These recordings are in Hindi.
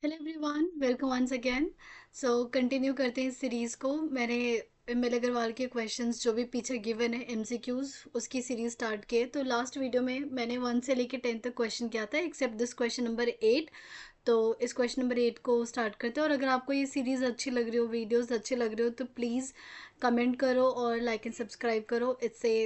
Hello everyone, welcome once again. Continue करते हैं इस सीरीज़ को। मैंने एम.एल. अग्रवाल के क्वेश्चंस जो भी पीछे गिवन है एमसीक्यूज उसकी सीरीज़ स्टार्ट की है। तो लास्ट वीडियो में मैंने 1 से लेकर 10 तक क्वेश्चन किया था, एक्सेप्ट दिस क्वेश्चन नंबर 8। तो इस क्वेश्चन नंबर 8 को स्टार्ट करते हैं। और अगर आपको ये सीरीज़ अच्छी लग रही हो, वीडियोज़ अच्छे लग रहे हो, तो प्लीज़ कमेंट करो और लाइक एंड सब्सक्राइब करो। इससे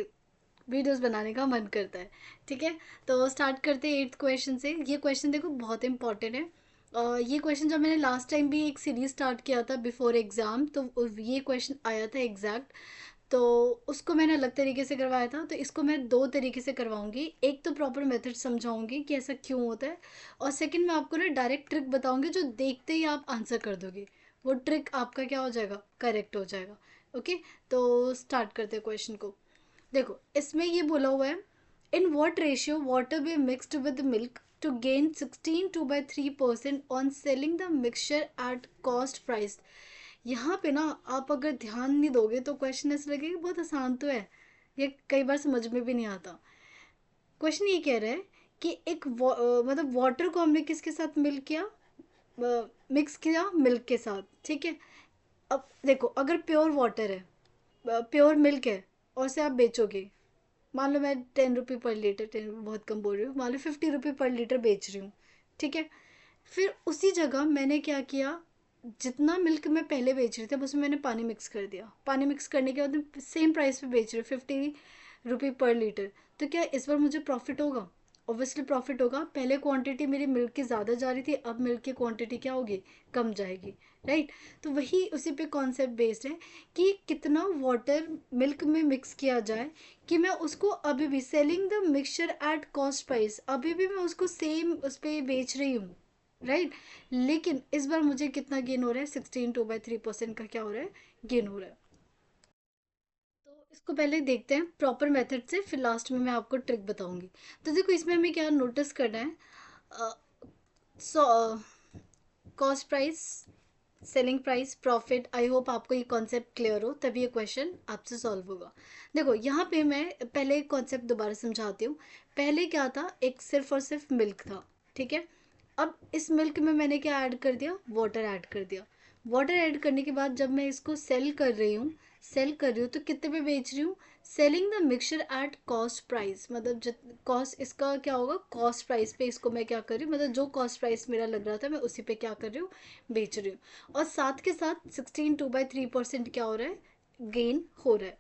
वीडियोस बनाने का मन करता है। ठीक है, तो स्टार्ट करते हैं 8th क्वेश्चन से। ये क्वेश्चन देखो बहुत इंपॉर्टेंट है। ये क्वेश्चन जब मैंने लास्ट टाइम भी एक सीरीज स्टार्ट किया था बिफोर एग्ज़ाम, तो ये क्वेश्चन आया था एग्जैक्ट। तो उसको मैंने अलग तरीके से करवाया था, तो इसको मैं दो तरीके से करवाऊंगी। एक तो प्रॉपर मेथड समझाऊंगी कि ऐसा क्यों होता है, और सेकंड मैं आपको ना डायरेक्ट ट्रिक बताऊंगी जो देखते ही आप आंसर कर दोगे। वो ट्रिक आपका क्या हो जाएगा, करेक्ट हो जाएगा। ओके, तो स्टार्ट करते हैं क्वेश्चन को। देखो इसमें ये बोला हुआ है, in what ratio water be mixed with milk to gain 16 2/3% on selling the mixture at cost price. यहाँ पे ना आप अगर ध्यान नहीं दोगे तो क्वेश्चन ऐसा लगेगा बहुत आसान तो है, ये कई बार समझ में भी नहीं आता। क्वेश्चन ये कह रहा है कि मतलब वाटर को हमने किसके साथ मिल्क किया, मिक्स किया मिल्क के साथ। ठीक है, अब देखो अगर प्योर वाटर है, प्योर मिल्क है, और से आप बेचोगे, मान लो मैं 10 रुपये पर लीटर, 10 बहुत कम बोल रही हूँ, मान लो 50 रुपये पर लीटर बेच रही हूँ। ठीक है, फिर उसी जगह मैंने क्या किया, जितना मिल्क मैं पहले बेच रही थी अब उसमें मैंने पानी मिक्स कर दिया। पानी मिक्स करने के बाद सेम प्राइस पे बेच रही हूँ, 50 रुपये पर लीटर। तो क्या इस बार मुझे प्रॉफिट होगा? ऑब्वियसली प्रॉफिट होगा। पहले क्वांटिटी मेरी मिल्क की ज़्यादा जा रही थी, अब मिल्क की क्वांटिटी क्या होगी, कम जाएगी। राइट, तो वही उसी पे कॉन्सेप्ट बेस्ड है कि कितना वाटर मिल्क में मिक्स किया जाए कि मैं उसको अभी भी selling the mixture at cost price, अभी भी मैं उसको सेम उस पर बेच रही हूँ। राइट, लेकिन इस बार मुझे कितना गेन हो रहा है, 16 2/3% का क्या हो रहा है, गेन हो रहा है। तो इसको पहले देखते हैं प्रॉपर मेथड से, फिर लास्ट में मैं आपको ट्रिक बताऊंगी। तो देखो इसमें हमें क्या नोटिस करना है, so cost price, selling price, profit. आई होप आपको ये कॉन्सेप्ट क्लियर हो, तभी ये क्वेश्चन आपसे सॉल्व होगा। देखो यहाँ पे मैं पहले एक कॉन्सेप्ट दोबारा समझाती हूँ। पहले क्या था, एक सिर्फ और सिर्फ मिल्क था। ठीक है, अब इस मिल्क में मैंने क्या ऐड कर दिया, वाटर ऐड कर दिया। वाटर ऐड करने के बाद जब मैं इसको सेल कर रही हूँ तो कितने पे बेच रही हूँ, selling the mixture at cost price. मतलब जित कॉस्ट इसका क्या होगा, कॉस्ट प्राइस पे इसको मैं क्या कर रही हूँ, मतलब जो कॉस्ट प्राइस मेरा लग रहा था मैं उसी पे क्या कर रही हूँ, बेच रही हूँ। और साथ के साथ 16 2/3% क्या हो रहा है, गेन हो रहा है।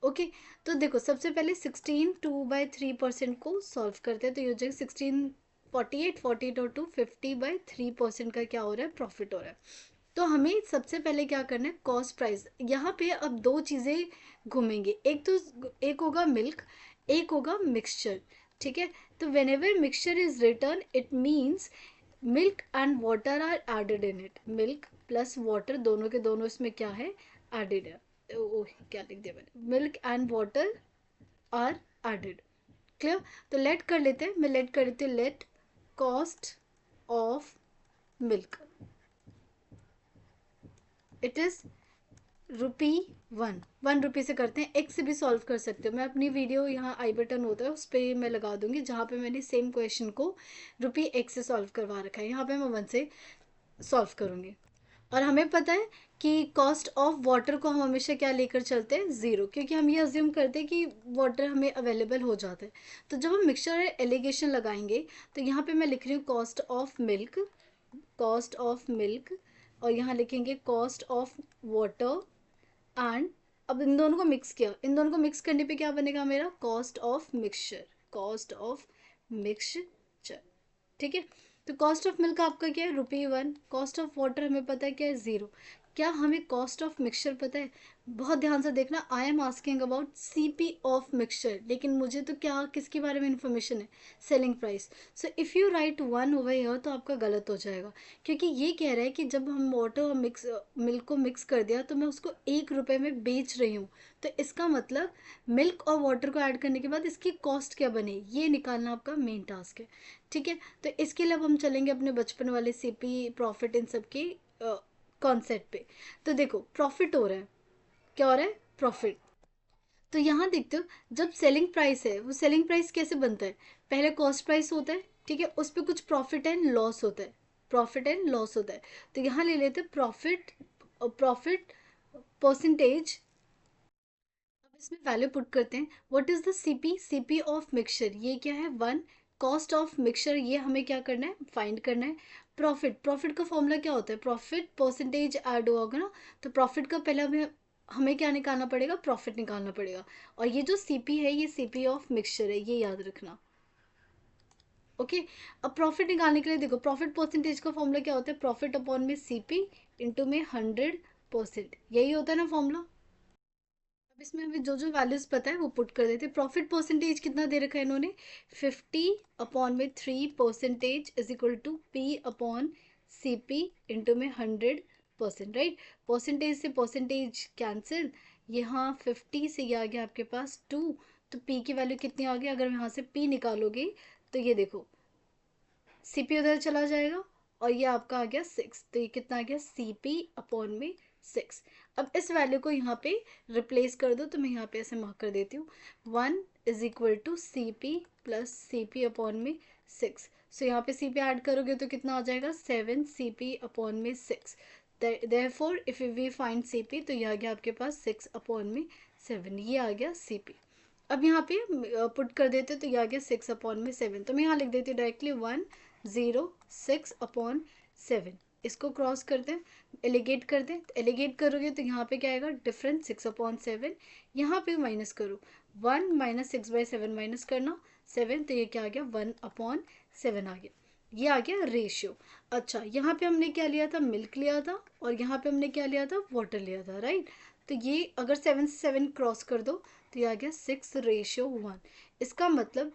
ओके, तो देखो सबसे पहले 16 2/3% को सॉल्व करते हैं। तो ये हो जाएगा 16 48 और 2 50/3% का क्या हो रहा है, प्रॉफिट हो रहा है। तो हमें सबसे पहले क्या करना है, कॉस्ट प्राइस। यहाँ पे अब दो चीज़ें घूमेंगी, एक तो एक होगा मिल्क, एक होगा मिक्सचर। ठीक है, तो whenever mixture is written it means milk and water are added in it. Milk plus water दोनों के दोनों इसमें क्या है, एडेड है। ओह क्या लिख दिया मैंने, milk and water are added. Clear, तो लेट कर लेते हैं, मैं लेट कर लेती हूँ, let cost of milk it is ₹1 से करते हैं। एक से भी सॉल्व कर सकते हो, मैं अपनी वीडियो यहाँ आई बटन होता है उस पर मैं लगा दूंगी, जहाँ पे मैंने सेम क्वेश्चन को ₹1 से सॉल्व करवा रखा है, यहाँ पे मैं 1 से सॉल्व करूँगी। और हमें पता है कि कॉस्ट ऑफ वाटर को हम हमेशा क्या लेकर चलते हैं, ज़ीरो, क्योंकि हम ये अज्यूम करते हैं कि वाटर हमें अवेलेबल हो जाता है। तो जब हम मिक्सचर एलिगेशन लगाएंगे तो यहाँ पे मैं लिख रही हूँ cost of milk, cost of milk, और यहाँ लिखेंगे कॉस्ट ऑफ वाटर एंड, अब इन दोनों को मिक्स किया, इन दोनों को मिक्स करने पे क्या बनेगा मेरा, cost of mixture, cost of mixture. ठीक है, तो कॉस्ट ऑफ मिल्क आपका क्या है, ₹1। कॉस्ट ऑफ वाटर हमें पता है क्या है, ज़ीरो। क्या हमें कॉस्ट ऑफ मिक्सचर पता है? बहुत ध्यान से देखना, I am asking about CP of mixture, लेकिन मुझे तो क्या किसके बारे में इंफॉर्मेशन है, selling price. So if you right 1 over here तो आपका गलत हो जाएगा, क्योंकि ये कह रहा है कि जब हम वाटर और मिल्क को मिक्स कर दिया तो मैं उसको ₹1 में बेच रही हूँ। तो इसका मतलब मिल्क और वाटर को ऐड करने के बाद इसकी कॉस्ट क्या बने, ये निकालना आपका मेन टास्क है। ठीक है, तो इसके लिए अब हम चलेंगे अपने बचपन वाले सीपी प्रॉफिट इन सब की कॉन्सेप्ट पे। तो देखो प्रॉफिट हो रहा है, क्या हो रहा है, प्रॉफिट। तो यहाँ देखते हो, जब सेलिंग प्राइस है, वो सेलिंग प्राइस कैसे बनता है, पहले कॉस्ट प्राइस होता है। ठीक है, उस पर कुछ प्रॉफिट एंड लॉस होता है। प्रॉफिट एंड लॉस होता है। तो यहाँ ले लेते हैं प्रॉफिट, प्रॉफिट परसेंटेज। अब इसमें वैल्यू पुट करते हैं। What is the CP, CP of mixture ये क्या है 1, कॉस्ट ऑफ मिक्सचर ये हमें क्या करना है फाइंड करना है। प्रॉफिट, प्रॉफिट का फॉर्मूला क्या होता है, प्रॉफिट परसेंटेज ऐड होगा ना, तो प्रॉफिट का पहले हमें हमें क्या निकालना पड़ेगा, प्रॉफिट निकालना पड़ेगा। और ये जो सीपी है ये सीपी ऑफ मिक्सचर है, ये याद रखना। ओके अब प्रॉफिट निकालने के लिए देखो, प्रॉफिट परसेंटेज का फॉर्मूला क्या होता है, प्रॉफिट अपॉन में सीपी इंटू में 100%, यही होता है ना फॉर्मूला। अब इसमें हमें जो जो वैल्यूज पता है वो पुट कर देते हैं। प्रॉफिट परसेंटेज कितना दे रखा है इन्होंने, 50/3% is equal to P upon C P into में 100%, राइट। परसेंटेज से परसेंटेज कैंसिल, यहाँ 50 से ये आ गया आपके पास 2, तो पी की वैल्यू कितनी आ गई, अगर यहाँ से पी निकालोगे तो ये देखो सीपी उधर चला जाएगा और ये आपका आ गया 6, तो ये कितना आ गया सीपी अपॉन में 6। अब इस वैल्यू को यहाँ पे रिप्लेस कर दो, तो मैं यहाँ पे ऐसे मार्क कर देती हूँ 1 is equal to C P plus C P upon में 6। सो यहाँ पे सी पी ऐड करोगे तो कितना आ जाएगा 7 सी पी अपॉन में 6। Therefore if we find C P तो ये आ गया आपके पास 6 अपॉन में 7, ये आ गया सी पी। अब यहाँ पे पुट कर देते तो ये आ गया 6 अपॉन में 7, तो मैं यहाँ लिख देती हूँ डायरेक्टली 106/7। इसको क्रॉस करते हैं, एलिगेट करते हैं, एलिगेट करोगे तो यहाँ पे क्या आएगा डिफरेंस 6/7, यहाँ पे माइनस करो 1 माइनस 6/7 माइनस करना 7, तो ये क्या आ गया 1/7 आ गया, ये आ गया रेशियो। अच्छा यहाँ पे हमने क्या लिया था, मिल्क लिया था, और यहाँ पे हमने क्या लिया था, वाटर लिया था, राइट। तो ये अगर 7 से 7 क्रॉस कर दो तो ये आ गया 6:1। इसका मतलब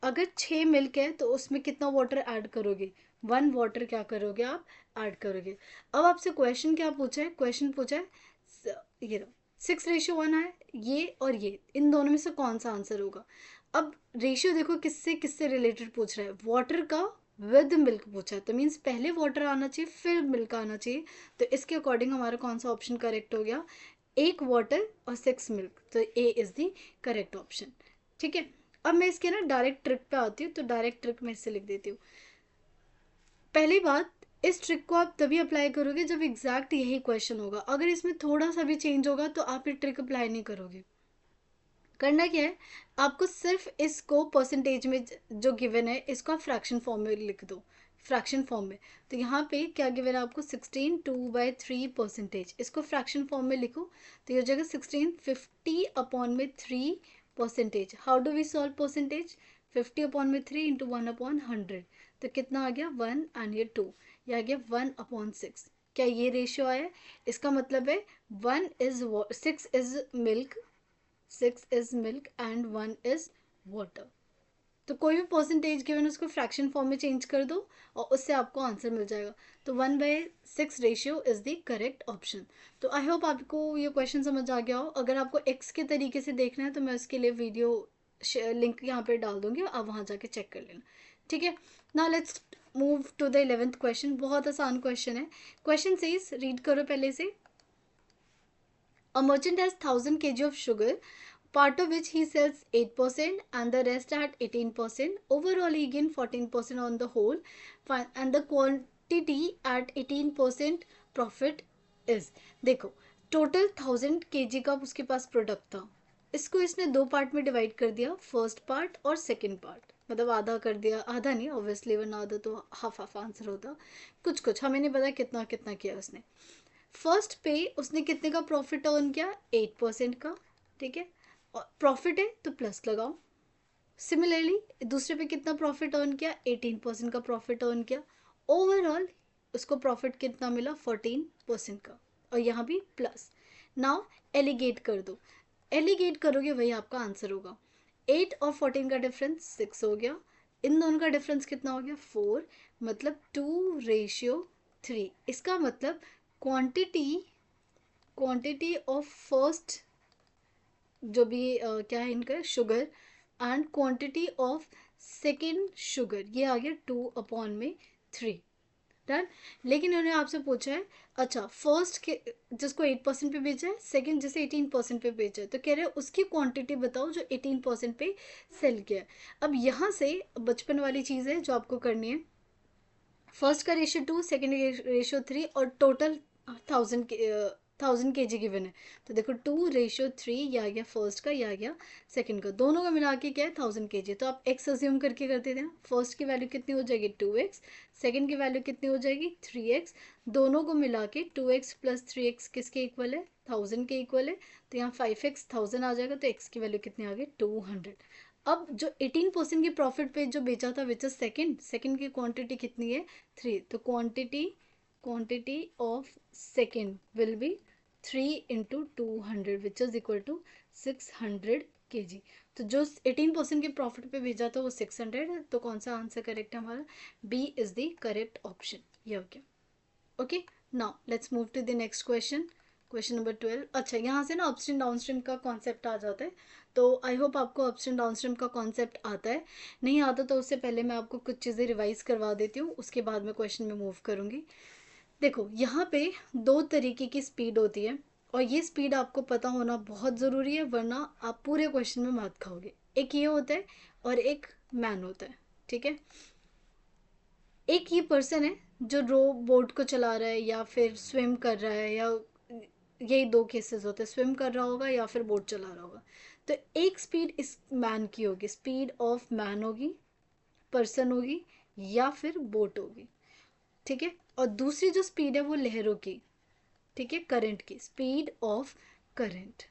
अगर 6 मिल्क है तो उसमें कितना वाटर ऐड करोगे, 1 वाटर क्या करोगे आप ऐड करोगे। अब आपसे क्वेश्चन क्या पूछा है, क्वेश्चन पूछा है ये 6:1 है, ये और ये इन दोनों में से कौन सा आंसर होगा। अब रेशियो देखो किससे किससे रिलेटेड पूछ रहा है, वाटर का विद मिल्क पूछा है, तो मीन्स पहले वाटर आना चाहिए फिर मिल्क आना चाहिए। तो इसके अकॉर्डिंग हमारा कौन सा ऑप्शन करेक्ट हो गया, 1 वाटर और 6 मिल्क, तो ए इज द करेक्ट ऑप्शन। ठीक है अब मैं इसके ना डायरेक्ट ट्रिक पे आती हूँ, तो डायरेक्ट ट्रिक मैं इससे लिख देती हूँ। पहली बात, इस ट्रिक को आप तभी अप्लाई करोगे जब एग्जैक्ट यही क्वेश्चन होगा, अगर इसमें थोड़ा सा भी चेंज होगा तो आप ये ट्रिक अप्लाई नहीं करोगे। करना क्या है, आपको सिर्फ इसको परसेंटेज में जो गिवन है इसको आप फ्रैक्शन फॉर्म में लिख दो, फ्रैक्शन फॉर्म में। तो यहाँ पे क्या गिवन है आपको 16 2/3%, इसको फ्रैक्शन फॉर्म में लिखो, तो ये हो जाएगा 16 50/3%। How do we solve percentage, 50/3 into 1/100, तो कितना आ गया 1 एंड ये 2, ये आ गया 1/6। क्या ये रेशियो आया, इसका मतलब है 6 is milk, 6 is milk and 1 is water. तो कोई भी परसेंटेज गिवन उसको फ्रैक्शन फॉर्म में चेंज कर दो और उससे आपको आंसर मिल जाएगा। तो 1/6 ratio is the correct option. तो आई होप आपको ये क्वेश्चन समझ आ गया हो। अगर आपको एक्स के तरीके से देखना है तो मैं उसके लिए वीडियो लिंक यहाँ पे डाल दूंगी, आप वहाँ जाके चेक कर लेना। ठीक है, now let's move to the 11th question. बहुत आसान क्वेश्चन है। क्वेश्चन सेज, रीड करो पहले से। A merchant has 1000 kg of sugar, part of which he sells 8% and the rest at 18%. Overall, he gained 14% on the whole, and the quantity at 18% profit is. देखो टोटल 1000 kg का उसके पास प्रोडक्ट था, इसको इसने दो पार्ट में डिवाइड कर दिया, फर्स्ट पार्ट और सेकंड पार्ट, मतलब आधा कर दिया, आधा नहीं ऑब्वियसली वरना आधा तो हाफ हाफ आंसर होता, कुछ कुछ हमें नहीं पता कितना कितना किया उसने। फर्स्ट पे उसने कितने का प्रॉफिट अर्न किया, 8% का, ठीक है, और प्रॉफिट है तो प्लस लगाओ। सिमिलरली दूसरे पे कितना प्रॉफिट अर्न किया, 18% का प्रॉफिट अर्न किया। ओवरऑल उसको प्रॉफिट कितना मिला, 14% का, और यहाँ भी प्लस। नाउ एलिगेट कर दो, एलिगेट करोगे वही आपका आंसर होगा। 8 और 14 का डिफरेंस 6 हो गया, इन दोनों का डिफरेंस कितना हो गया 4, मतलब 2:3। इसका मतलब क्वांटिटी, क्वांटिटी ऑफ फर्स्ट जो भी क्या है इनका sugar and quantity of second sugar, ये आ गया 2/3, डन। लेकिन उन्होंने आपसे पूछा है, अच्छा फर्स्ट के जिसको 8% पे बेचा है, सेकंड जिसे 18% पे बेचा है, तो कह रहे हैं उसकी क्वांटिटी बताओ जो 18% पे सेल किया है। अब यहाँ से बचपन वाली चीज़ है जो आपको करनी है, फर्स्ट का रेशियो 2, सेकेंड रेशियो 3 और टोटल 1000 kg गिवन है। तो देखो 2:3 ये आ गया फर्स्ट का, ये आ गया सेकेंड का, दोनों का मिला के क्या है 1000 kg। तो आप एक्स अज्यूम करके करते थे, फर्स्ट की वैल्यू कितनी हो जाएगी 2x, सेकेंड की वैल्यू कितनी हो जाएगी 3x, दोनों को मिला के 2x + 3x किसके इक्वल है 1000 के इक्वल है। तो यहाँ 5x 1000 आ जाएगा, तो x की वैल्यू कितनी आ गई 200। अब जो 18% की प्रॉफिट पे जो बेचा था विच इज सेकेंड की क्वांटिटी कितनी है 3, तो quantity of second will be 3 × 200 which is equal to 600 kg। तो जो 18% के प्रॉफिट पे भेजा था वो 600 है, तो कौन सा आंसर करेक्ट है हमारा, B is the correct option. ये हो गया। Okay, now let's move to the next question, question number 12। अच्छा, यहाँ से ना अपस्ट्रीम डाउनस्ट्रीम का कॉन्सेप्ट आ जाता है, तो आई होप आपको अपस्ट्रीम डाउनस्ट्रीम का कॉन्सेप्ट आता है। नहीं आता तो उससे पहले मैं आपको कुछ चीज़ें रिवाइज करवा देती हूँ, उसके बाद मैं क्वेश्चन में मूव करूँगी। देखो यहाँ पे 2 तरीके की स्पीड होती है, और ये स्पीड आपको पता होना बहुत ज़रूरी है, वरना आप पूरे क्वेश्चन में मात खाओगे। एक ये होता है और एक मैन होता है, ठीक है। एक ये पर्सन है जो बोट को चला रहा है या फिर स्विम कर रहा है, या यही 2 केसेस होते हैं, स्विम कर रहा होगा या फिर बोट चला रहा होगा। तो एक स्पीड इस मैन की होगी, स्पीड ऑफ मैन होगी, पर्सन होगी, या फिर बोट होगी, ठीक है। और दूसरी जो स्पीड है वो लहरों की, ठीक है, करंट की, स्पीड ऑफ करंट।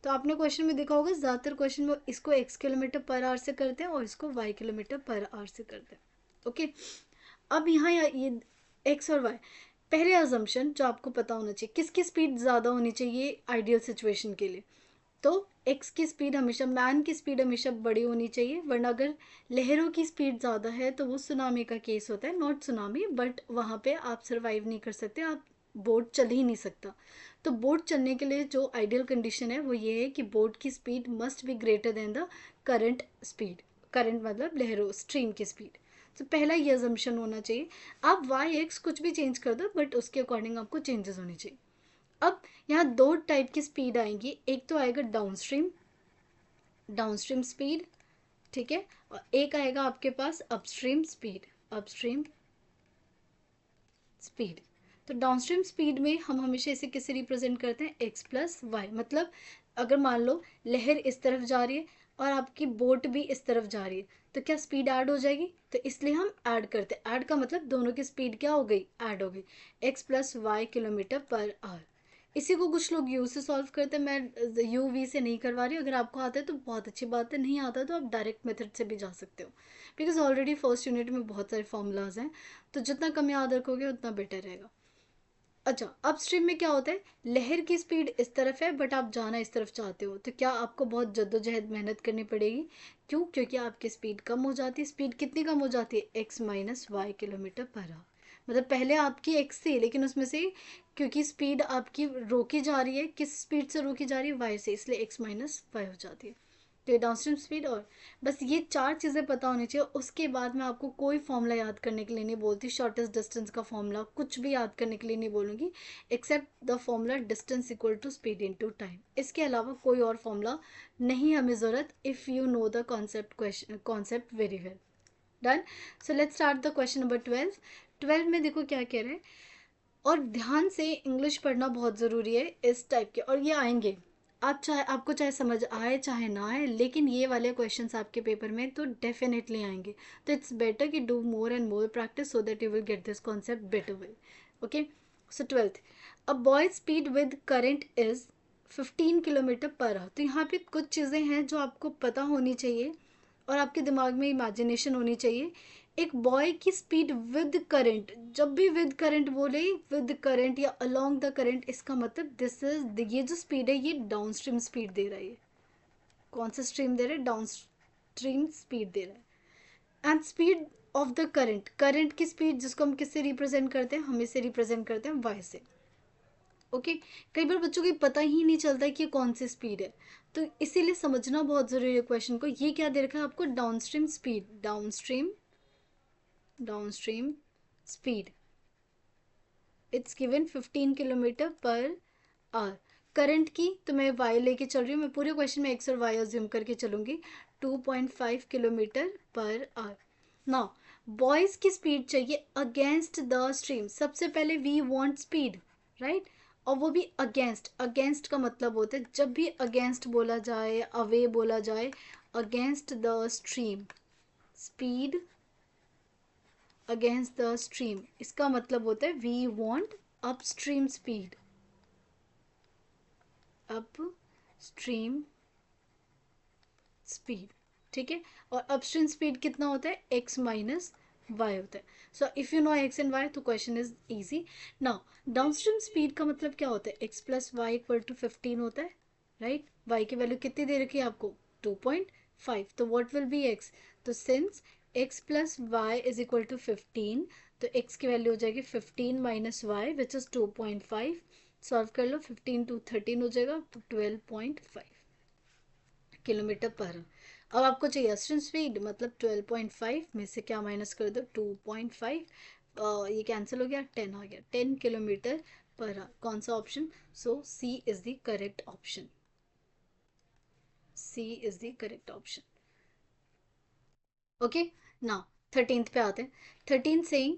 तो आपने क्वेश्चन में देखा होगा ज़्यादातर क्वेश्चन में इसको x km/h से करते हैं और इसको y km/h से करते हैं। ओके, अब यहाँ ये एक्स और वाई, पहले अजम्पशन जो आपको पता होना चाहिए, किसकी स्पीड ज़्यादा होनी चाहिए आइडियल सिचुएशन के लिए, तो एक्स की स्पीड हमेशा, मैन की स्पीड हमेशा बड़ी होनी चाहिए, वरना अगर लहरों की स्पीड ज़्यादा है तो वो सुनामी का केस होता है, नॉट सुनामी बट वहाँ पे आप सर्वाइव नहीं कर सकते, आप बोट चल ही नहीं सकता। तो बोट चलने के लिए जो आइडियल कंडीशन है वो ये है कि बोट की speed must be greater than the current speed, current मतलब लहरों स्ट्रीम की स्पीड। तो पहला ये अजम्पशन होना चाहिए। आप वाई एक्स कुछ भी चेंज कर दो, बट उसके अकॉर्डिंग आपको चेंजेस होनी चाहिए। अब यहाँ 2 टाइप की स्पीड आएंगी, एक तो आएगा डाउनस्ट्रीम स्पीड, ठीक है, और एक आएगा आपके पास अपस्ट्रीम स्पीड। तो डाउनस्ट्रीम स्पीड में हम हमेशा इसे किससे रिप्रेजेंट करते हैं, x + y। मतलब अगर मान लो लहर इस तरफ जा रही है और आपकी बोट भी इस तरफ जा रही है, तो क्या स्पीड ऐड हो जाएगी, तो इसलिए हम ऐड करते हैं। ऐड का मतलब दोनों की स्पीड क्या हो गई, ऐड हो गई, x + y km/h। इसी को कुछ लोग यू से सॉल्व करते हैं, मैं यू वी से नहीं करवा रही हूँ। अगर आपको आता है तो बहुत अच्छी बात है, नहीं आता तो आप डायरेक्ट मेथड से भी जा सकते हो, बिकॉज ऑलरेडी फर्स्ट यूनिट में बहुत सारे फॉर्मूलाज हैं, तो जितना कम याद रखोगे उतना बेटर रहेगा। अच्छा, अपस्ट्रीम में क्या होता है, लहर की स्पीड इस तरफ है बट आप जाना इस तरफ चाहते हो, तो क्या आपको बहुत जद्दोजहद मेहनत करनी पड़ेगी, क्यों, क्योंकि आपकी स्पीड कम हो जाती है। स्पीड कितनी कम हो जाती है, x - y km/h। मतलब पहले आपकी x थी, लेकिन उसमें से क्योंकि स्पीड आपकी रोकी जा रही है, किस स्पीड से रोकी जा रही है, y से, इसलिए x - y हो जाती है। तो ये डाउनस्ट्रीम स्पीड, और बस ये 4 चीज़ें पता होनी चाहिए। उसके बाद मैं आपको कोई फॉर्मूला याद करने के लिए नहीं बोलती, शॉर्टेस्ट डिस्टेंस का फॉर्मूला कुछ भी याद करने के लिए नहीं बोलूँगी, except the formula distance equal to speed into time. इसके अलावा कोई और फॉर्मूला नहीं हमें ज़रूरत, if you know the concept very well. Done. So let's start the question number 12 में देखो क्या कह रहे हैं, और ध्यान से इंग्लिश पढ़ना बहुत ज़रूरी है इस टाइप के, और ये आएंगे, आपको चाहे समझ आए चाहे ना आए, लेकिन ये वाले क्वेश्चंस आपके पेपर में तो डेफिनेटली आएंगे। तो इट्स बेटर कि do more and more practice so that you will get this concept better way. Okay, so 12th, a boy speed with current is 15 km/h। तो यहाँ पे कुछ चीज़ें हैं जो आपको पता होनी चाहिए और आपके दिमाग में इमेजिनेशन होनी चाहिए। एक बॉय की स्पीड विद करंट, जब भी विद करंट बोले, विद करंट या अलोंग द करंट, इसका मतलब दिस इज, ये जो स्पीड है ये डाउन स्ट्रीम स्पीड दे रहा है। कौन सा स्ट्रीम दे रहा है, डाउन स्ट्रीम स्पीड दे रहा है। And speed of the current, current की स्पीड जिसको हम किससे रिप्रेजेंट करते हैं, हम इसे रिप्रेजेंट करते हैं वाई से। ओके, कई बार बच्चों को पता ही नहीं चलता कि कौन सी स्पीड है, तो इसीलिए समझना बहुत ज़रूरी है क्वेश्चन को। ये क्या दे रखा है आपको, downstream speed, downstream speed, it's given 15 km/h। Current की तो मैं वाई लेके चल रही हूँ, मैं पूरे क्वेश्चन में एक्स और वाई अज्यूम करके चलूँगी, 2.5 km/h। नाउ बॉयज़ की स्पीड चाहिए अगेंस्ट द स्ट्रीम, सबसे पहले वी वांट स्पीड, राइट। और वो भी अगेंस्ट, अगेंस्ट का मतलब होता है जब भी अगेंस्ट बोला जाए, अवे बोला जाए, against the stream, speed against the stream, इसका मतलब होता है we want upstream speed, upstream speed, ठीक है। और अपस्ट्रीम स्पीड कितना होता है, x माइनस वाई होता है। So if you know x and y तो question is easy. Now downstream speed का मतलब क्या होता है, x plus Y equal to 15 होता है, राइट। y की वैल्यू कितनी दे रखी है आपको, 2.5, तो व्हाट विल बी x, तो since x plus Y is equal to 15, तो x की वैल्यू हो जाएगी 15 minus Y which is 2.5। Solve कर लो, 15 टू 13 हो जाएगा, तो 12.5 किलोमीटर पर। अब आपको चाहिए अस्टन स्पीड, मतलब 12.5 में से क्या माइनस कर दो, 2.5, ये कैंसिल हो गया, 10 आ गया, 10 किलोमीटर पर। कौन सा option, so C is the correct option, C is the correct option. Okay, now 13th पे आते हैं। 13 saying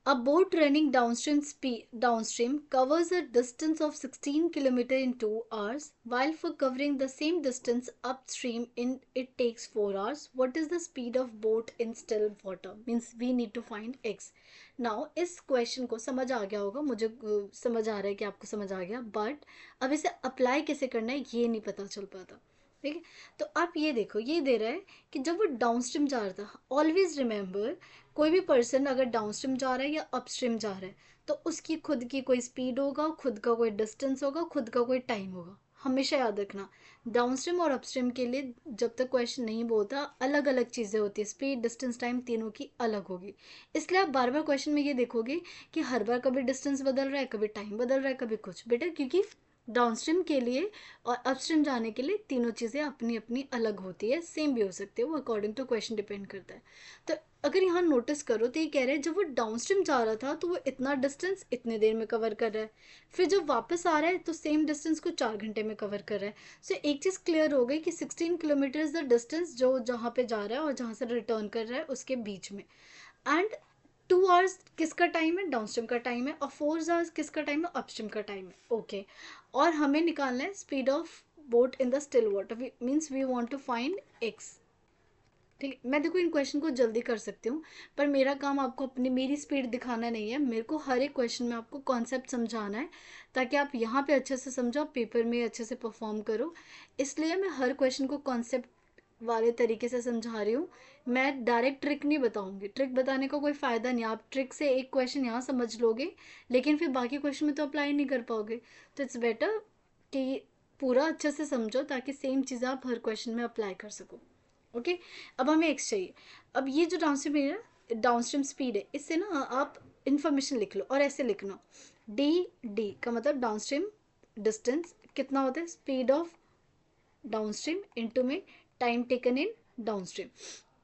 a boat running downstream covers a distance of 16 km in 2 hours, while for covering the same distance upstream it takes 4 hours. What is the speed of boat in still water? Means we need to find x. Now इस क्वेश्चन को समझ आ गया होगा, मुझे समझ आ रहा है कि आपको समझ आ गया, बट अब इसे अप्लाई कैसे करना है ये नहीं पता चल पाता, ठीक है। तो आप ये देखो, ये दे रहा है कि जब वो डाउनस्ट्रीम जा रहा था, ऑलवेज रिमेंबर कोई भी पर्सन अगर डाउनस्ट्रीम जा रहा है या अपस्ट्रीम जा रहा है तो उसकी खुद की कोई स्पीड होगा, खुद का कोई डिस्टेंस होगा, खुद का कोई टाइम होगा, हमेशा याद रखना। डाउनस्ट्रीम और अपस्ट्रीम के लिए जब तक क्वेश्चन नहीं बोलता, अलग अलग चीज़ें होती है, स्पीड डिस्टेंस टाइम तीनों की अलग होगी। इसलिए आप बार बार क्वेश्चन में ये देखोगे कि हर बार कभी डिस्टेंस बदल रहा है, कभी टाइम बदल रहा है, कभी कुछ, बेटा क्योंकि डाउनस्ट्रीम के लिए और अपस्ट्रीम जाने के लिए तीनों चीज़ें अपनी अपनी अलग होती है, सेम भी हो सकती है, वो अकॉर्डिंग टू क्वेश्चन डिपेंड करता है। तो अगर यहाँ नोटिस करो तो ये कह रहे हैं जब वो डाउनस्ट्रीम जा रहा था तो वो इतना डिस्टेंस इतने देर में कवर कर रहा है, फिर जब वापस आ रहा है तो सेम डिस्टेंस को 4 घंटे में कवर कर रहा है। सो एक चीज़ क्लियर हो गई कि 16 किलोमीटर इज द डिस्टेंस जो जहाँ पे जा रहा है और जहाँ से रिटर्न कर रहा है उसके बीच में। एंड 2 आवर्स किसका टाइम है, डाउनस्ट्रीम का टाइम है, और 4 आवर्स किसका टाइम है, अपस्ट्रीम का टाइम है, ओके। और हमें निकालना है speed of boat in the still water, means we want to find X, ठीक है। मैं देखो इन क्वेश्चन को जल्दी कर सकती हूँ, पर मेरा काम आपको अपनी मेरी स्पीड दिखाना नहीं है, मेरे को हर एक क्वेश्चन में आपको कॉन्सेप्ट समझाना है ताकि आप यहाँ पे अच्छे से समझो, पेपर में अच्छे से परफॉर्म करो। इसलिए मैं हर क्वेश्चन को कॉन्सेप्ट वाले तरीके से समझा रही हूँ। मैं डायरेक्ट ट्रिक नहीं बताऊंगी, ट्रिक बताने का कोई फ़ायदा नहीं, आप ट्रिक से एक क्वेश्चन यहाँ समझ लोगे लेकिन फिर बाकी क्वेश्चन में तो अप्लाई नहीं कर पाओगे। तो इट्स बेटर कि पूरा अच्छे से समझो ताकि सेम चीज़ आप हर क्वेश्चन में अप्लाई कर सको, ओके। अब हमें एक्स चाहिए। अब ये जो डाउनस्ट्रीम स्पीड है, इससे ना आप इंफॉर्मेशन लिख लो और ऐसे लिखना, डी का मतलब डाउनस्ट्रीम डिस्टेंस कितना होता है, स्पीड ऑफ डाउनस्ट्रीम इनटू में टाइम टेकन इन डाउनस्ट्रीम।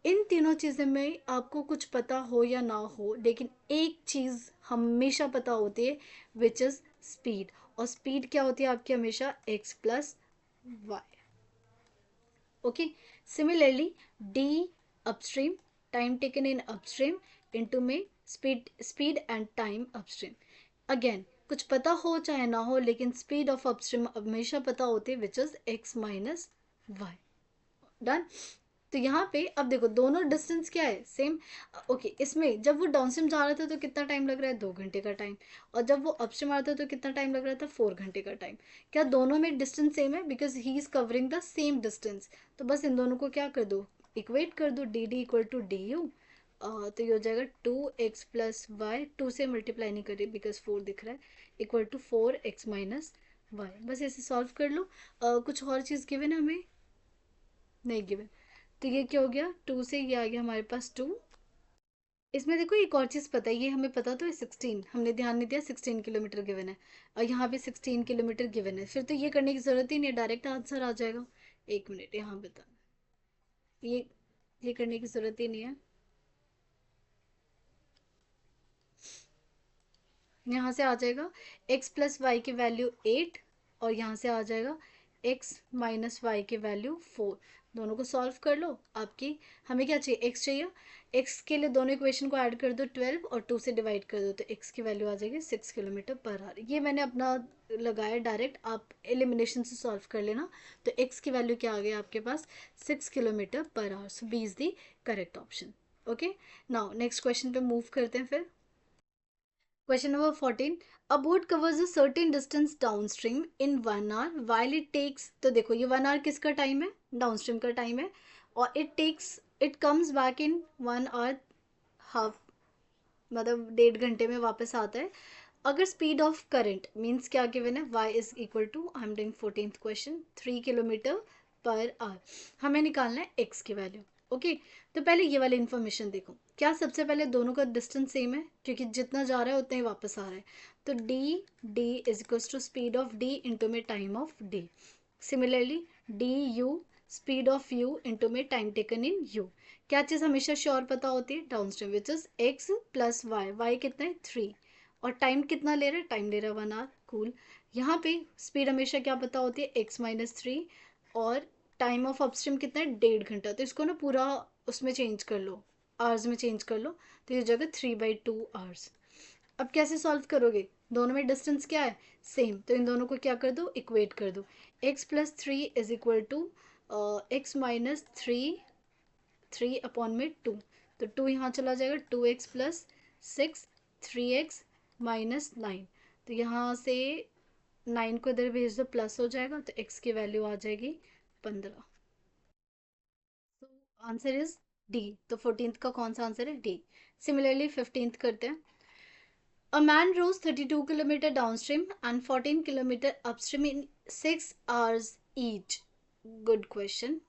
इन तीनों चीज़ें में आपको कुछ पता हो या ना हो, लेकिन एक चीज़ हमेशा पता होती है विच इज़ स्पीड, और स्पीड क्या होती है आपकी, हमेशा X plus Y, okay. Similarly D upstream, time taken in upstream into में speed and time upstream. Again कुछ पता हो चाहे ना हो, लेकिन स्पीड ऑफ अपस्ट्रीम हमेशा पता होती है which is X minus Y, done. तो यहाँ पे अब देखो दोनों डिस्टेंस क्या है, सेम, ओके। इसमें जब वो डाउनस्ट्रीम जा रहा था तो कितना टाइम लग रहा है, 2 घंटे का टाइम, और जब वो अपस्ट्रीम आ रहा था तो कितना टाइम लग रहा था, 4 घंटे का टाइम। क्या दोनों में डिस्टेंस सेम है, because he is covering the same distance, तो बस इन दोनों को क्या कर दो, इक्वेट कर दो, D D equal to D U. तो ये हो जाएगा 2x प्लस वाई, 2 से मल्टीप्लाई नहीं करिए बिकॉज 4 दिख रहा है, equal to 4x minus Y. बस ऐसे सॉल्व कर लो। कुछ और चीज़ गिवन है हमें, नहीं गिवन, तो ये क्या हो गया, 2 से ये आ गया हमारे पास 2। इसमें देखो एक और चीज़ पता है, ये हमें पता तो है 16, हमने ध्यान नहीं दिया 16 किलोमीटर गिवन है, और यहाँ पे 16 किलोमीटर गिवन है, फिर तो ये करने की ज़रूरत ही नहीं है, डायरेक्ट आंसर आ जाएगा। एक मिनट यहाँ बता, ये ये करने की ज़रूरत ही नहीं है, यहाँ से आ जाएगा x प्लस वाई की वैल्यू 8, और यहाँ से आ जाएगा x माइनस वाई की वैल्यू 4। दोनों को सॉल्व कर लो। आपकी हमें क्या चाहिए, x चाहिए। x के लिए दोनों इक्वेशन को ऐड कर दो 12 और 2 से डिवाइड कर दो, तो x की वैल्यू आ जाएगी 6 किलोमीटर पर आवर। ये मैंने अपना लगाया डायरेक्ट, आप एलिमिनेशन से सॉल्व कर लेना। तो x की वैल्यू क्या आ गई आपके पास, 6 kilometre per hour. So B is the correct option. Okay, now next question पे मूव करते हैं फिर। Question number 14. A boat covers a certain distance downstream in 1 hour while it takes, तो देखो ये 1 hour किसका टाइम है, डाउनस्ट्रीम का टाइम है, और it comes back in 1 hour half, मतलब 1.5 घंटे में वापस आता है। अगर स्पीड ऑफ करंट मीन्स क्या गिवन है, y is equal to, I am doing 14th question, 3 kilometre per hour. हमें निकालना है x की वैल्यू। ओके, तो पहले ये वाली इन्फॉर्मेशन देखो, क्या सबसे पहले दोनों का डिस्टेंस सेम है, क्योंकि जितना जा रहा है उतना ही वापस आ रहा है। तो d is equal to speed of d into में time of d। Similarly du speed of u into में टाइम टेकन इन u। क्या चीज़ हमेशा श्योर पता होती है, downstream, which is x plus Y कितना है 3, और टाइम कितना ले रहा है, टाइम ले रहा है 1 hour। कूल। यहाँ पे स्पीड हमेशा क्या पता होती है, x माइनस 3, और टाइम ऑफ अपस्ट्रीम कितना है 1.5 घंटा। तो इसको ना पूरा उसमें चेंज कर लो, आवर्स में चेंज कर लो, तो ये जगह 3/2 आवर्स। अब कैसे सॉल्व करोगे, दोनों में डिस्टेंस क्या है, सेम, तो इन दोनों को क्या कर दो, इक्वेट कर दो। x plus 3 is equal to X minus 3/2, तो 2 यहाँ चला जाएगा, 2x प्लस 6, 3x माइनस 9, तो यहाँ से 9 को इधर भेज दो, प्लस हो जाएगा, तो x की वैल्यू आ जाएगी 15। तो आंसर इज डी। तो 14th का कौन सा आंसर है, डी। सिमिलरली 15th करते हैं। A man rows 32 kilometer downstream and 14 kilometer upstream in 6 hours each. Good question.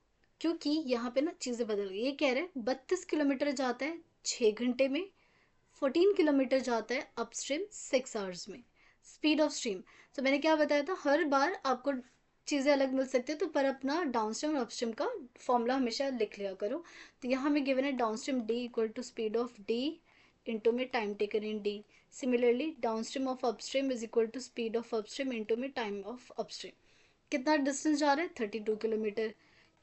क्योंकि यहाँ पे ना चीज़ें बदल गई, ये कह रहे हैं 32 किलोमीटर जाता है 6 घंटे में, 14 किलोमीटर जाता है अपस्ट्रीम 6 आवर्स में, स्पीड ऑफ स्ट्रीम। तो मैंने क्या बताया था, हर बार आपको चीज़ें अलग मिल सकती है, तो पर अपना डाउनस्ट्रीम और अपस्ट्रीम का फॉर्मूला हमेशा लिख लिया करो। तो यहाँ हमें गिवन है downstream D equal to speed of D into में time taken in D. Similarly downstream of upstream is equal to speed of upstream into में टाइम ऑफ अपस्ट्रीम। कितना डिस्टेंस जा रहा है, 32 किलोमीटर।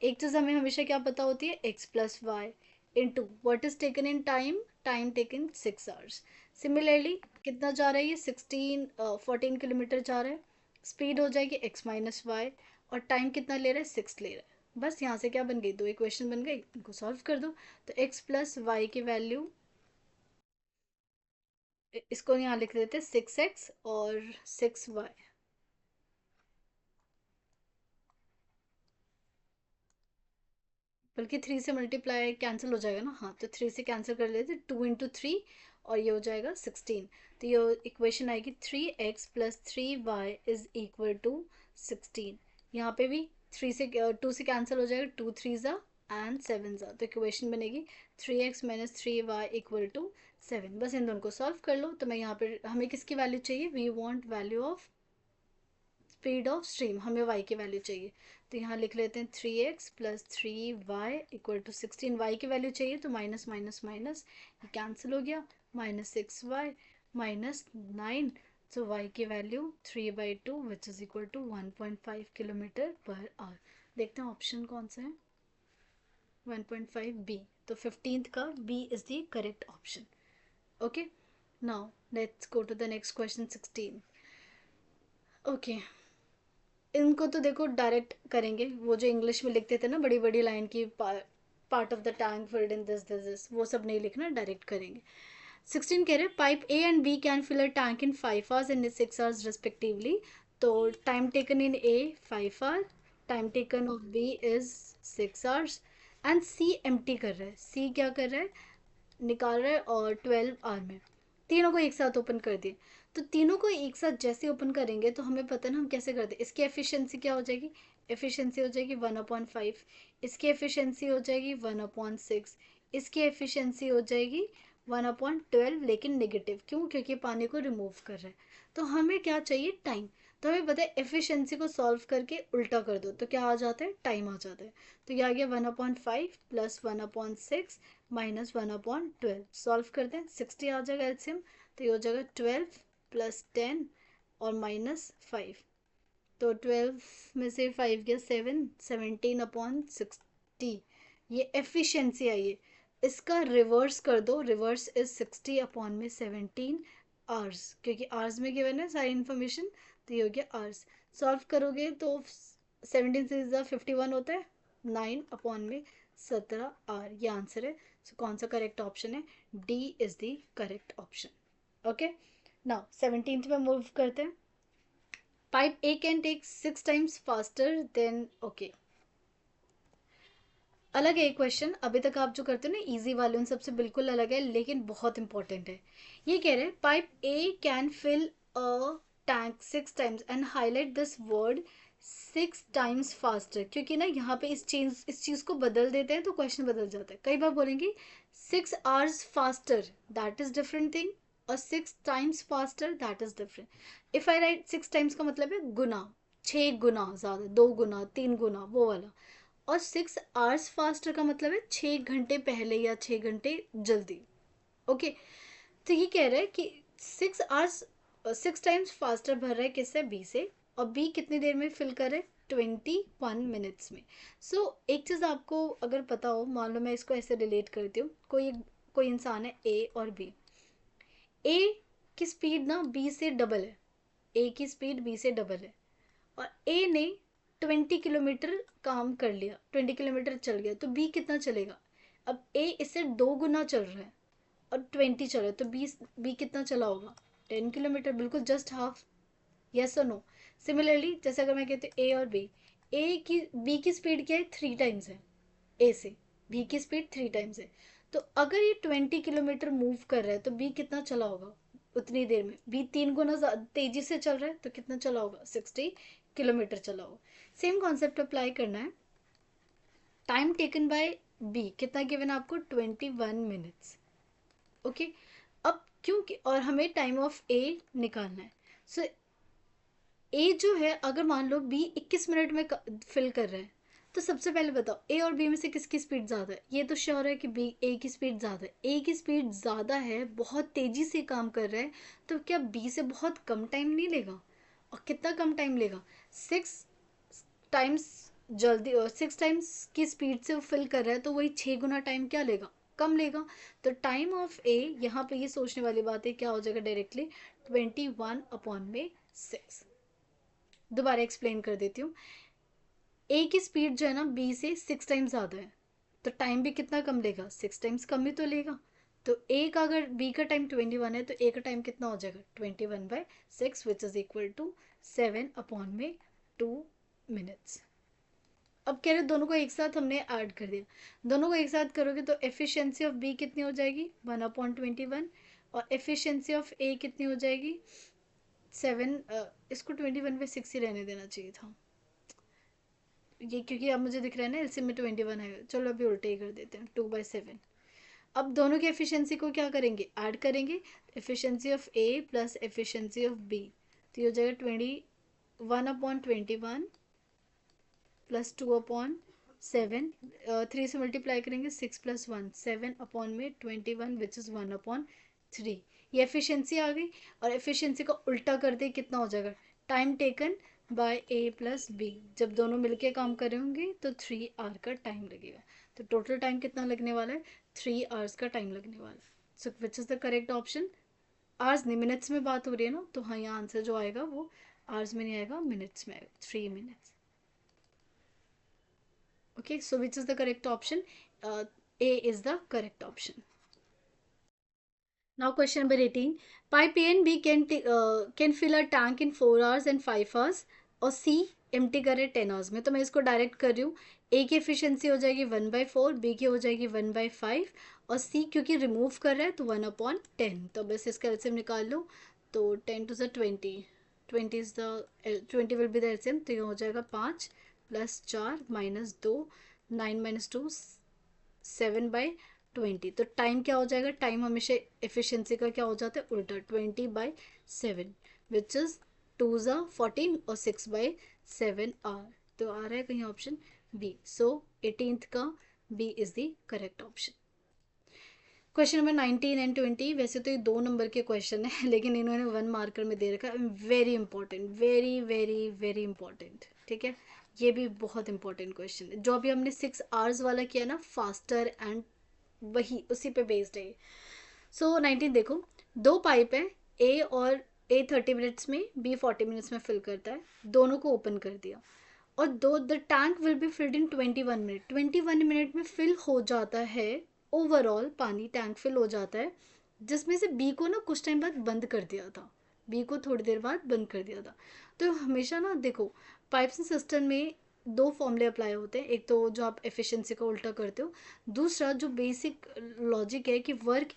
एक चीज़ हमें हमेशा क्या पता होती है, x plus Y into what is taken in time, time taken 6 hours. Similarly कितना जा रहा है ये, 14 किलोमीटर जा रहा है, स्पीड हो जाएगी x माइनस वाई, और टाइम कितना ले रहा है, 6 ले रहा है। बस यहाँ से क्या बन गई, दो इक्वेशन बन गई, इनको सॉल्व कर दो। तो x प्लस वाई की वैल्यू, इसको यहाँ लिख देते हैं 6x और 6y, बल्कि 3 से मल्टीप्लाई कैंसिल हो जाएगा ना, हाँ, तो 3 से कैंसिल कर लेते, 2 × 3, और ये हो जाएगा 16। तो ये इक्वेशन आएगी 3x plus 3y is equal to 16। यहाँ पे भी 2 से कैंसिल हो जाएगा, 2 3 ज़ा एंड 7 ज़ा, तो इक्वेशन बनेगी 3x minus 3y equal to 7। बस इन दोनों को सॉल्व कर लो। तो मैं यहाँ पे, हमें किसकी वैल्यू चाहिए, we want value of speed of stream, हमें y की वैल्यू चाहिए। तो यहाँ लिख लेते हैं 3x plus 3y equal to 16। y की वैल्यू चाहिए, तो माइनस माइनस माइनस कैंसिल हो गया, -6y माइनस 9, तो y की value 3/2 which is equal to 1.5 kilometre per hour. देखते हैं ऑप्शन कौन सा है, 1.5 बी। तो 15th का B is the correct option. Okay, now let's go to the next question 16। Okay, इनको तो देखो डायरेक्ट करेंगे, वो जो इंग्लिश में लिखते थे ना बड़ी बड़ी लाइन की, part of the tank filled in this, वो सब नहीं लिखना, डायरेक्ट करेंगे। 16 कह रहे pipe A and B can fill a tank in 5 hours and 6 hours respectively. तो time taken in A 5 hour, time taken of B is 6 hours, and C empty कर रहा है, सी क्या कर रहा है, निकाल रहा है, और 12 आवर में तीनों को एक साथ ओपन कर दिए। तो तीनों को एक साथ जैसे ओपन करेंगे, तो हमें पता है ना हम कैसे करते हैं, इसकी एफिशिएंसी क्या हो जाएगी, एफिशिएंसी हो जाएगी 1/5, इसकी एफिशिएंसी हो जाएगी 1/6, इसकी एफिशिएंसी हो जाएगी 1/12, लेकिन नेगेटिव क्यों, क्योंकि पानी को रिमूव कर रहा है। तो हमें क्या चाहिए, टाइम। तो हमें पता है एफिशिएंसी को सॉल्व करके उल्टा कर दो, तो क्या आ जाता है, टाइम आ जाता है। तो ये आ गया 1/5 प्लस 1/6 माइनस 1/12। सॉल्व करते हैं, 60 आ जाएगा एलसीएम, तो ये हो जाएगा 12 प्लस 10 और -5, तो 12 में से 5 गया 7, 17/60, ये एफिशिएंसी आई है। इसका रिवर्स कर दो, रिवर्स इज 60/17 आवर्स, क्योंकि आवर्स में गिवन है सारी इन्फॉर्मेशन, तो ये हो गया आवर्स। सॉल्व करोगे तो 17 से 51 होता है, 9/17 आर, ये आंसर है। सो कौन सा करेक्ट ऑप्शन है? D is the correct option. Okay, now 17th में मूव करते हैं। Pipe A can take 6 times faster than, okay, अलग है क्वेश्चन। अभी तक आप जो करते हो ना इजी वाले, उन सबसे बिल्कुल अलग है, लेकिन बहुत इंपॉर्टेंट है। ये कह रहे हैं pipe A can fill a tank 6 times and highlight this word 6 times faster, क्योंकि ना यहाँ पे इस चीज़ को बदल देते हैं तो क्वेश्चन बदल जाता है। कई बार बोलेंगे 6 hours faster, that is different thing, और 6 times faster that is different. If I right 6 times का मतलब है गुना, 6 गुना ज़्यादा, 2 गुना, 3 गुना, वो वाला। और 6 आवर्स फास्टर का मतलब है 6 घंटे पहले या 6 घंटे जल्दी। ओके, तो ये कह रहा है कि 6 टाइम्स फास्टर भर रहा है किससे? बी से। और बी कितनी देर में फिल कर रहे? 21 मिनट्स में। एक चीज़ आपको अगर पता हो, मान लो मैं इसको ऐसे रिलेट करती हूँ, कोई इंसान है ए और बी। ए की स्पीड ना बी से डबल है, ए की स्पीड बी से डबल है, और ए ने 20 किलोमीटर काम कर लिया, 20 किलोमीटर चल गया, तो बी कितना चलेगा? अब ए इससे 2 गुना चल रहा है और 20 चल रहा है, तो बी कितना चला होगा? 10 किलोमीटर, बिल्कुल जस्ट हाफ। यस और नो? सिमिलरली जैसे अगर मैं कहती हूँ ए और बी की स्पीड क्या है? 3 टाइम्स है ए से, बी की स्पीड 3 टाइम्स है। तो अगर ये 20 किलोमीटर मूव कर रहा है तो बी कितना चला होगा उतनी देर में? बी 3 गुना तेजी से चल रहा है, तो कितना चला होगा? 60 किलोमीटर चला होगा। सेम कॉन्सेप्ट अप्लाई करना है। टाइम टेकन बाय बी कितना गिवन है आपको? 21 मिनट्स। ओके, अब क्योंकि और हमें टाइम ऑफ ए निकालना है। सो ए जो है, अगर मान लो बी 21 मिनट में फिल कर रहा है, तो सबसे पहले बताओ ए और बी में से किसकी स्पीड ज़्यादा है? ये तो श्योर है कि बी, ए की स्पीड ज़्यादा है। ए की स्पीड ज़्यादा है, बहुत तेज़ी से काम कर रहा है, तो क्या बी से बहुत कम टाइम नहीं लेगा? और कितना कम टाइम लेगा? 6 टाइम्स जल्दी, और 6 टाइम्स की स्पीड से वो फिल कर रहा है, तो वही 6 गुना टाइम क्या लेगा? कम लेगा। तो टाइम ऑफ ए, यहाँ पे ये सोचने वाली बात है, क्या हो जाएगा डायरेक्टली? 21/6। दोबारा एक्सप्लेन कर देती हूँ। ए की स्पीड जो है ना बी से 6 टाइम्स ज़्यादा है, तो टाइम भी कितना कम लेगा? 6 टाइम्स कम ही तो लेगा। तो ए का, अगर बी का टाइम 21 है, तो ए का टाइम कितना हो जाएगा? 21/6, which is equal to 7/2 minutes. अब कह रहे दोनों को एक साथ हमने ऐड कर दिया। दोनों को एक साथ करोगे तो एफिशिएंसी ऑफ बी कितनी हो जाएगी? 1/21। और एफिशिएंसी ऑफ ए कितनी हो जाएगी? 7। इसको 21/6 ही रहने देना चाहिए था ये, क्योंकि अब मुझे दिख रहा है ना एलसीएम में 21 है। चलो अभी उल्टे ही कर देते हैं, 2/7। अब दोनों की एफिशिएंसी को क्या करेंगे? ऐड करेंगे। Efficiency of A plus efficiency of B, तो ये हो जाएगा 1/21 प्लस 2/7। 3 से मल्टीप्लाई करेंगे, 6+1 7/21 विच इज़ 1/3। ये एफिशिएंसी आ गई। और एफिशिएंसी का उल्टा कर दे, कितना हो जाएगा? Time taken by A plus B, जब दोनों मिलके काम कर रहे होंगे तो 3 आवर का टाइम लगेगा। तो टोटल टाइम कितना लगने वाला है? 3 आवर्स का टाइम लगने वाला है। So which is the correct option? Hours नहीं, मिनट्स में बात हो रही है ना, तो हाँ यहाँ आंसर जो आएगा वो आवर्स में नहीं आएगा, मिनट्स में आएगा, 3 minutes. Okay, so which is the correct option? A is the correct option. Now question number 18. Pipe A and B can fill a tank in 4 hours and 5 hours, और C empty करे 10 hours में। तो मैं इसको डायरेक्ट कर रही हूँ। A की एफिशिएंसी हो जाएगी 1/4, B की हो जाएगी 1/5, और C क्योंकि रिमूव कर रहा है तो 1/10। तो बस इसका एलसीएम निकाल लो। तो 10 to the 20, 20 will be the LCM, तो ये हो जाएगा 5 + 4 - 2, 9 - 2 7/20। तो टाइम क्या हो जाएगा? टाइम हमेशा एफिशिएंसी का क्या हो जाता है? उल्टा, 20/7, विच इज 2 × 14 और 6/7 आवर। तो आ रहा है कहीं ऑप्शन बी। सो 18th का B is the correct option. Question number 19 and 20, वैसे तो ये 2 नंबर के क्वेश्चन है लेकिन इन्होंने 1 मार्कर में दे रखा है। Very important, very very very important, ठीक है। ये भी बहुत इंपॉर्टेंट क्वेश्चन है। जो अभी हमने 6 आवर्स वाला किया ना, फास्टर एंड, वही उसी पे बेस्ड है। सो 19 देखो, 2 पाइप है, ए और ए 30 मिनट्स में, बी 40 मिनट्स में फिल करता है। दोनों को ओपन कर दिया और the tank will be filled in 21 minute. 21 minute में फिल हो जाता है ओवरऑल, पानी टैंक फिल हो जाता है, जिसमें से बी को ना कुछ टाइम बाद बंद कर दिया था। बी को थोड़ी देर बाद बंद कर दिया था। तो हमेशा ना देखो, पाइप्स एंड सिस्टम में 2 फॉर्मूले अप्लाई होते हैं। एक तो जो आप एफिशिएंसी का उल्टा करते हो, दूसरा जो बेसिक लॉजिक है कि वर्क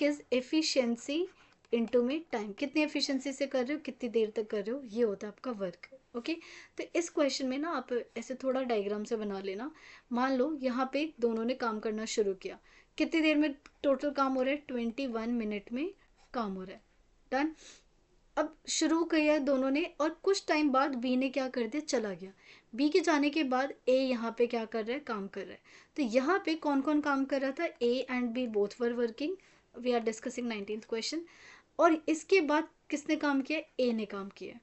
इज एफिशिएंसी इनटू में टाइम। कितनी एफिशिएंसी से कर रहे हो, कितनी देर तक कर रहे हो, ये होता है आपका वर्क। ओके, तो इस क्वेश्चन में ना आप ऐसे थोड़ा डायग्राम से बना लेना। मान लो यहाँ पे दोनों ने काम करना शुरू किया, कितनी देर में टोटल काम हो रहा है, 21 मिनट में काम हो रहा है। डन। अब शुरू किया दोनों ने और कुछ टाइम बाद बी ने क्या कर दिया, चला गया। बी के जाने के बाद ए यहाँ पे क्या कर रहा है, काम कर रहा है। तो यहाँ पे कौन कौन काम कर रहा था, A and B both were working. We are discussing 19th question. और इसके बाद किसने काम किया, ए ने काम किया।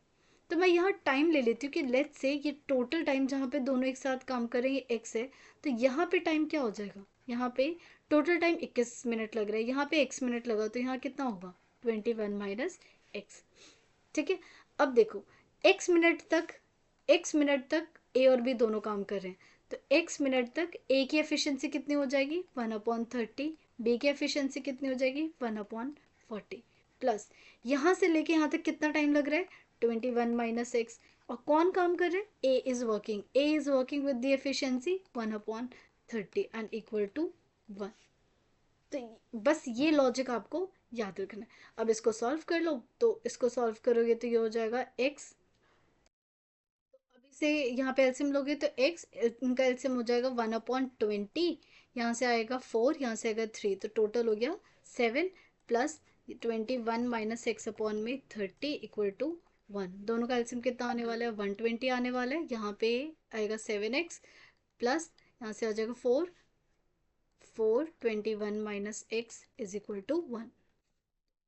तो मैं यहाँ टाइम ले लेती हूँ कि लेट्स से ये टोटल टाइम जहाँ पे दोनों एक साथ काम करेंगे एक्स है, तो यहाँ पे टाइम क्या हो जाएगा, यहाँ पे टोटल टाइम 21 मिनट लग रहा है, यहाँ पे x मिनट लगा, तो यहाँ कितना होगा 21 माइनस एक्स। ठीक है। अब देखो, x मिनट तक ए और बी दोनों काम कर रहे हैं, तो x मिनट तक ए की एफिशिएंसी कितनी हो जाएगी 1/30, बी की एफिशिएंसी कितनी हो जाएगी 1/40, प्लस यहाँ से लेके यहाँ तक कितना टाइम लग रहा है 21 माइनस एक्स। और कौन काम कर रहे हैं, A is working with the efficiency 1/30 and equal to 1। तो बस ये लॉजिक आपको याद रखना है। अब इसको सॉल्व कर लो, तो इसको सॉल्व करोगे तो ये हो जाएगा x। अभी से यहाँ पे एलसीएम लोगे तो x, इनका एलसीएम हो जाएगा 1/20, यहाँ से आएगा 4, यहाँ से आएगा 3, तो टोटल हो गया 7 प्लस 21 माइनस एक्स अपॉन में 30 इक्वल टू 1। दोनों का एलसीएम कितना आने वाला है 120 आने वाला है। यहाँ पे आएगा 7x प्लस यहाँ से आ जाएगा 4 21 minus x is equal to 1।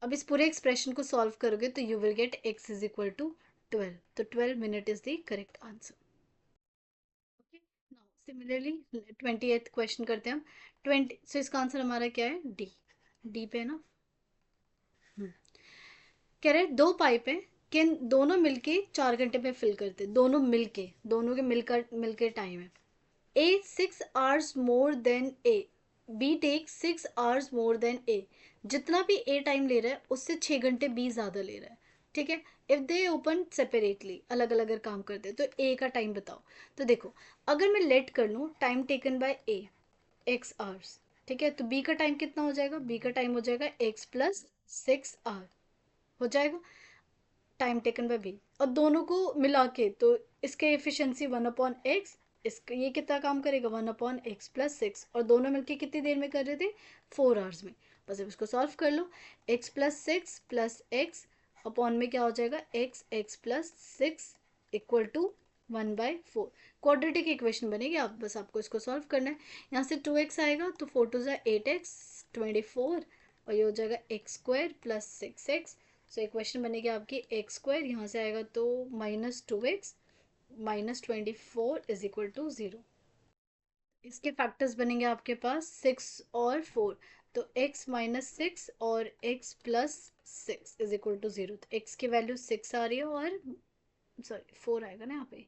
अब इस पूरे एक्सप्रेशन को सॉल्व करोगे तो you will get x is equal to 12। तो 12 minute is the correct answer. Okay, now similarly 28th question करते हैं हम। 20, सो इसका आंसर हमारा क्या है, डी। डी पे है ना। कह रहे 2 पाइप है, किन दोनों मिलके 4 घंटे में फिल करते, दोनों मिलके, दोनों के मिलकर टाइम है। A 6 hours more than A, B take 6 hours more than A. जितना भी ए टाइम ले रहा है उससे 6 घंटे बी ज़्यादा ले रहा है। ठीक है। इफ़ दे ओपन सेपरेटली, अलग अलग अगर काम करते हैं, तो ए का टाइम बताओ। तो देखो, अगर मैं लेट कर लूँ time taken by A x hours, ठीक है, तो बी का टाइम कितना हो जाएगा, बी का टाइम हो जाएगा एक्स प्लस 6 आवर हो जाएगा, टाइम टेकन बाय बी। और दोनों को मिला के तो इसके एफिशिएंसी 1/x, इसका ये कितना काम करेगा 1/x प्लस 6, और दोनों मिलके कितनी देर में कर रहे थे 4 आवर्स में। बस अब इसको सॉल्व कर लो, x plus 6 plus x upon में क्या हो जाएगा x plus 6 equal to 1/4। Quadratic equation बनेगी, आप बस आपको इसको सॉल्व करना है। यहाँ से 2x आएगा तो 4 2 8x 24, और ये हो जाएगा x² plus 6x। So equation बनेगी आपकी x², यहाँ से आएगा तो -2x minus 24 is equal to 0। इसके फैक्टर्स बनेंगे आपके पास 6 और 4, तो x माइनस 6 और x plus 6 is equal to 0। तो x की वैल्यू 6 आ रही है और सॉरी 4 आएगा ना यहाँ पे,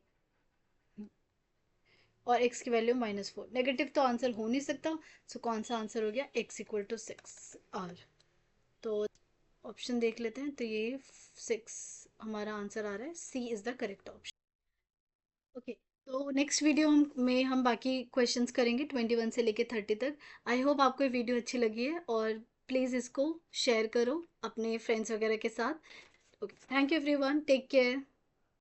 और x की वैल्यू -4। नेगेटिव तो आंसर हो नहीं सकता, सो कौन सा आंसर हो गया x इक्वल टू 6 r। तो ऑप्शन देख लेते हैं, तो ये 6 हमारा आंसर आ रहा है, C is the correct option. Okay, तो नेक्स्ट वीडियो हम बाकी क्वेश्चंस करेंगे 21 से लेके 30 तक। आई होप आपको ये वीडियो अच्छी लगी है, और प्लीज़ इसको शेयर करो अपने फ्रेंड्स वगैरह के साथ। Okay, thank you everyone, take care.